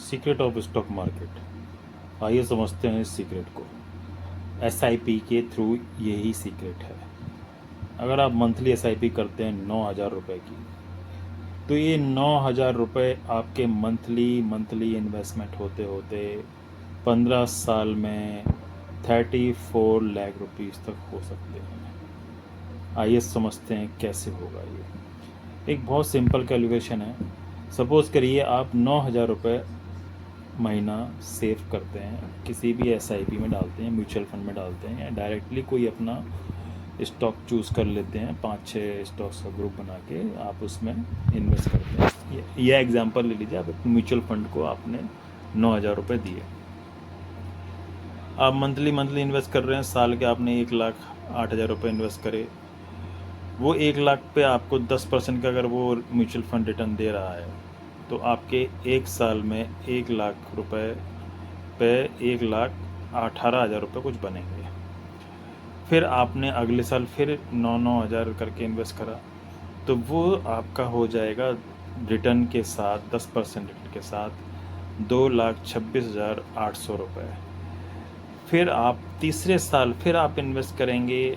Secret of stock market. आइए समझते हैं इस सीक्रेट को। एसआईपी के थ्रू यही सीक्रेट है। अगर आप मंथली एसआईपी करते हैं 9,000 रुपये की, तो ये 9,000 रुपये आपके मंथली इन्वेस्टमेंट होते होते 15 साल में 34 लाख रुपीज़ तक हो सकते हैं। आइए समझते हैं कैसे होगा ये। एक बहुत सिंपल कैलकुलेशन है। सपोज़ करिए आप 9,000 रुपये महीना सेव करते हैं, किसी भी एसआईपी में डालते हैं, म्यूचुअल फंड में डालते हैं, या डायरेक्टली कोई अपना स्टॉक चूज़ कर लेते हैं, 5-6 स्टॉक्स का ग्रुप बना के आप उसमें इन्वेस्ट करते हैं। यह एग्जांपल ले लीजिए, आप एक म्यूचुअल फंड को आपने 9,000 रुपये दिए, आप मंथली इन्वेस्ट कर रहे हैं। साल के आपने 1,08,000 रुपये इन्वेस्ट करे। वो 1 लाख पे आपको 10% का अगर वो म्यूचुअल फंड रिटर्न दे रहा है, तो आपके 1 साल में 1 लाख रुपए पे 1,18,000 रुपये कुछ बनेंगे। फिर आपने अगले साल फिर 9,000 करके इन्वेस्ट करा, तो वो आपका हो जाएगा रिटर्न के साथ 10% रिटर्न के साथ 2,26,800 रुपये। फिर आप तीसरे साल फिर आप इन्वेस्ट करेंगे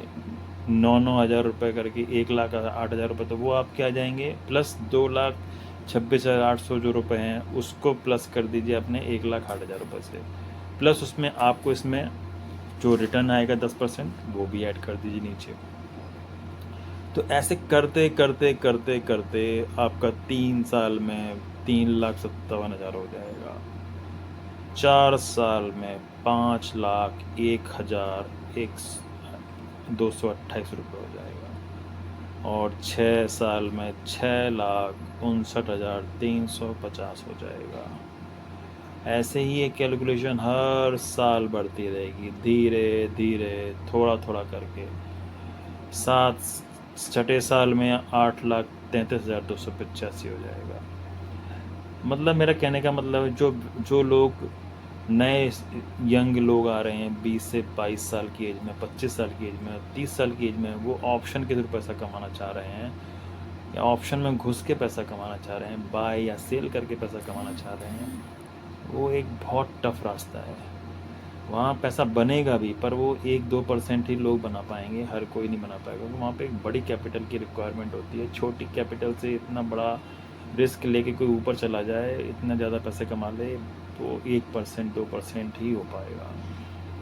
9,000 रुपये करके 1,08,000 रुपये, तो वो आपके आ जाएंगे प्लस 2,26,800 जो रुपये हैं उसको प्लस कर दीजिए अपने 1,08,000 रुपये से, प्लस उसमें आपको इसमें जो रिटर्न आएगा 10% वो भी ऐड कर दीजिए नीचे। तो ऐसे करते करते करते करते आपका 3 साल में 3,57,000 हो जाएगा, 4 साल में 5,01,228 रुपये हो जाएगा, और 6 साल में 6,59,350 हो जाएगा। ऐसे ही ये कैलकुलेशन हर साल बढ़ती रहेगी, धीरे धीरे थोड़ा थोड़ा करके। 6ठे साल में 8,33,285 हो जाएगा। मतलब मेरा कहने का मतलब है, जो लोग नए यंग लोग आ रहे हैं 20 से 22 साल की एज में, 25 साल की एज में, 30 साल की एज में, वो ऑप्शन के थ्रू पैसा कमाना चाह रहे हैं, या ऑप्शन में घुस के पैसा कमाना चाह रहे हैं, बाय या सेल करके पैसा कमाना चाह रहे हैं, वो एक बहुत टफ रास्ता है। वहाँ पैसा बनेगा भी, पर वो 1-2% ही लोग बना पाएंगे, हर कोई नहीं बना पाएगा। तो वहाँ पे एक बड़ी कैपिटल की रिक्वायरमेंट होती है। छोटी कैपिटल से इतना बड़ा रिस्क लेके कोई ऊपर चला जाए, इतना ज़्यादा पैसे कमा ले, तो 1% 2% ही हो पाएगा।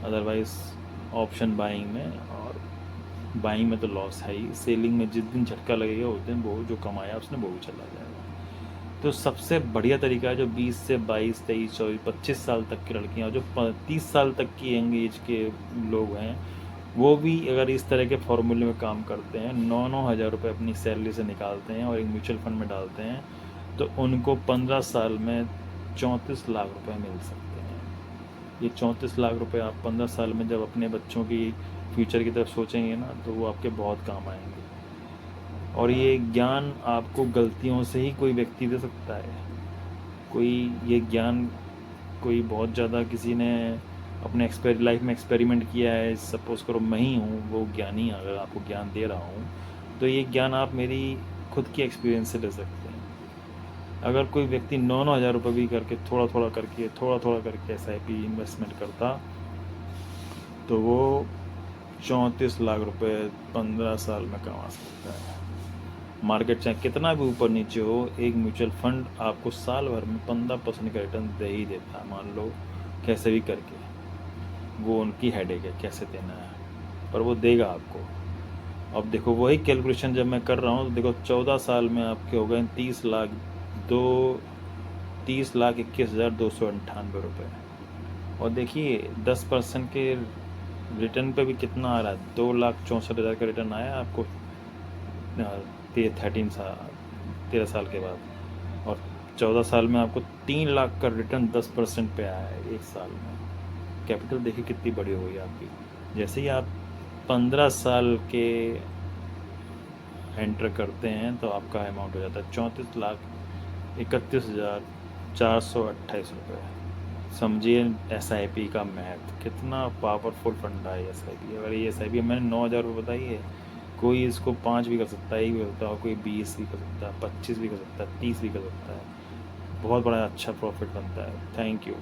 अदरवाइज़ ऑप्शन बाइंग में, और बाइंग में तो लॉस है ही, सेलिंग में जिस दिन झटका लगेगा उस दिन वो जो कमाया उसने वो भी चला जाएगा। तो सबसे बढ़िया तरीका है, जो 20 से 22, 23, 24, 25 साल तक की लड़कियां, जो 30 साल तक की यंग एज के लोग हैं, वो भी अगर इस तरह के फॉर्मूले में काम करते हैं, 9,000 रुपये अपनी सैलरी से निकालते हैं और एक म्यूचुअल फंड में डालते हैं, तो उनको 15 साल में 34 लाख रुपए मिल सकते हैं। ये 34 लाख रुपए आप 15 साल में जब अपने बच्चों की फ्यूचर की तरफ सोचेंगे ना, तो वो आपके बहुत काम आएंगे। और ये ज्ञान आपको गलतियों से ही कोई व्यक्ति दे सकता है। कोई ये ज्ञान कोई बहुत ज़्यादा किसी ने अपने लाइफ में एक्सपेरिमेंट किया है, सपोज़ करो मैं ही हूँ वो ज्ञानी, अगर आपको ज्ञान दे रहा हूँ, तो ये ज्ञान आप मेरी खुद की एक्सपीरियंस से ले सकते हैं। अगर कोई व्यक्ति 9,000 रुपये भी करके थोड़ा थोड़ा करके SIP इन्वेस्टमेंट करता, तो वो 34 लाख रुपए 15 साल में कमा सकता है। मार्केट चाहे कितना भी ऊपर नीचे हो, एक म्यूचुअल फंड आपको साल भर में 15% का रिटर्न दे ही देता है, मान लो कैसे भी करके। वो उनकी हेडेक है कैसे देना है, पर वो देगा आपको। अब देखो वही कैलकुलेशन जब मैं कर रहा हूँ, तो देखो 14 साल में आपके हो गए 30,21,298 रुपये। और देखिए 10% के रिटर्न पे भी कितना आ रहा है, 2,64,000 का रिटर्न आया आपको 13 साल के बाद। और 14 साल में आपको 3 लाख का रिटर्न 10% पे आया है एक साल में। कैपिटल देखिए कितनी बड़ी हुई आपकी। जैसे ही आप 15 साल के एंटर करते हैं, तो आपका अमाउंट हो जाता है 34,31,428 रुपये। समझिए SIP का मैथ कितना पावरफुल फंडा है SIP। अगर ये SIP मैंने 9,000 रुपये बताई है, कोई इसको 5 भी कर सकता है, 1 भी कर सकता है, और कोई 20 भी कर सकता है, 25 भी कर सकता है, 30 भी कर सकता है। बहुत बड़ा अच्छा प्रॉफिट बनता है। Thank you.